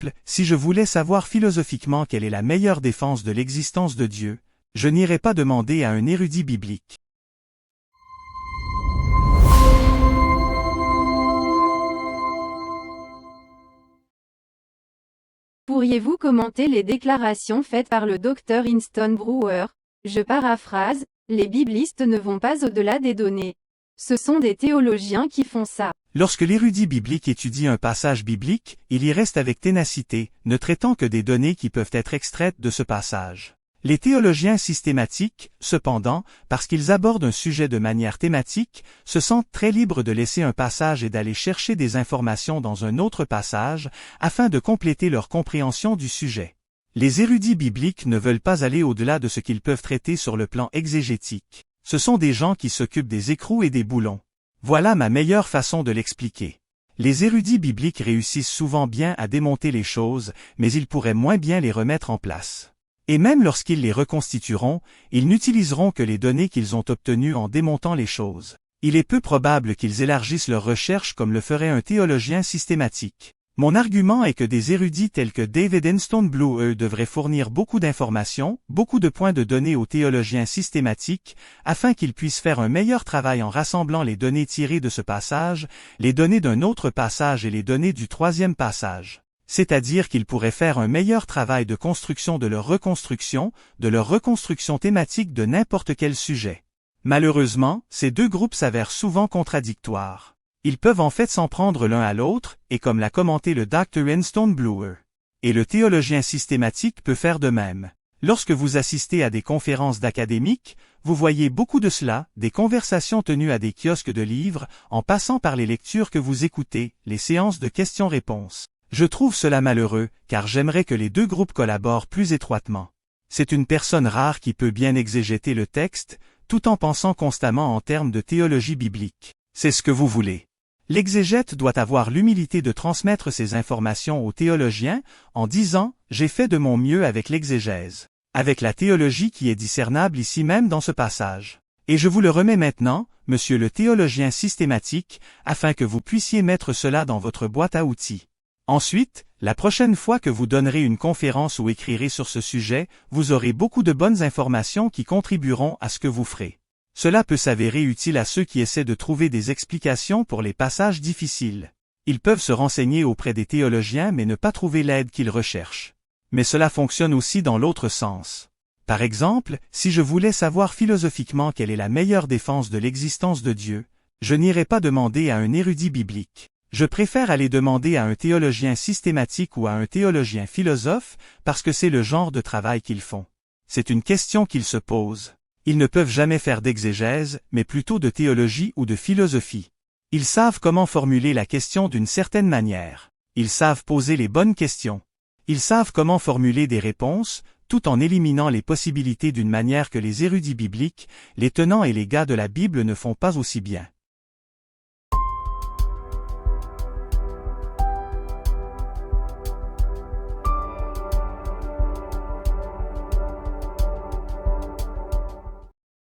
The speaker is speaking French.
exemple, si je voulais savoir philosophiquement quelle est la meilleure défense de l'existence de Dieu, je n'irais pas demander à un érudit biblique. Pourriez-vous commenter les déclarations faites par le Dr Winston Brewer? Je paraphrase, les biblistes ne vont pas au-delà des données. Ce sont des théologiens qui font ça. Lorsque l'érudit biblique étudie un passage biblique, il y reste avec ténacité, ne traitant que des données qui peuvent être extraites de ce passage. Les théologiens systématiques, cependant, parce qu'ils abordent un sujet de manière thématique, se sentent très libres de laisser un passage et d'aller chercher des informations dans un autre passage, afin de compléter leur compréhension du sujet. Les érudits bibliques ne veulent pas aller au-delà de ce qu'ils peuvent traiter sur le plan exégétique. Ce sont des gens qui s'occupent des écrous et des boulons. Voilà ma meilleure façon de l'expliquer. Les érudits bibliques réussissent souvent bien à démonter les choses, mais ils pourraient moins bien les remettre en place. Et même lorsqu'ils les reconstitueront, ils n'utiliseront que les données qu'ils ont obtenues en démontant les choses. Il est peu probable qu'ils élargissent leurs recherches comme le ferait un théologien systématique. Mon argument est que des érudits tels que David Winston Brewer devraient fournir beaucoup d'informations, beaucoup de points de données aux théologiens systématiques, afin qu'ils puissent faire un meilleur travail en rassemblant les données tirées de ce passage, les données d'un autre passage et les données du troisième passage. C'est-à-dire qu'ils pourraient faire un meilleur travail de construction de leur reconstruction thématique de n'importe quel sujet. Malheureusement, ces deux groupes s'avèrent souvent contradictoires. Ils peuvent en fait s'en prendre l'un à l'autre, et comme l'a commenté le Dr Winston Brewer. Et le théologien systématique peut faire de même. Lorsque vous assistez à des conférences d'académiques, vous voyez beaucoup de cela, des conversations tenues à des kiosques de livres, en passant par les lectures que vous écoutez, les séances de questions-réponses. Je trouve cela malheureux, car j'aimerais que les deux groupes collaborent plus étroitement. C'est une personne rare qui peut bien exégéter le texte, tout en pensant constamment en termes de théologie biblique. C'est ce que vous voulez. L'exégète doit avoir l'humilité de transmettre ces informations aux théologiens, en disant « J'ai fait de mon mieux avec l'exégèse », avec la théologie qui est discernable ici même dans ce passage. Et je vous le remets maintenant, monsieur le théologien systématique, afin que vous puissiez mettre cela dans votre boîte à outils. Ensuite, la prochaine fois que vous donnerez une conférence ou écrirez sur ce sujet, vous aurez beaucoup de bonnes informations qui contribueront à ce que vous ferez. Cela peut s'avérer utile à ceux qui essaient de trouver des explications pour les passages difficiles. Ils peuvent se renseigner auprès des théologiens mais ne pas trouver l'aide qu'ils recherchent. Mais cela fonctionne aussi dans l'autre sens. Par exemple, si je voulais savoir philosophiquement quelle est la meilleure défense de l'existence de Dieu, je n'irais pas demander à un érudit biblique. Je préfère aller demander à un théologien systématique ou à un théologien philosophe, parce que c'est le genre de travail qu'ils font. C'est une question qu'ils se posent. Ils ne peuvent jamais faire d'exégèse, mais plutôt de théologie ou de philosophie. Ils savent comment formuler la question d'une certaine manière. Ils savent poser les bonnes questions. Ils savent comment formuler des réponses, tout en éliminant les possibilités d'une manière que les érudits bibliques, les tenants et les gars de la Bible ne font pas aussi bien.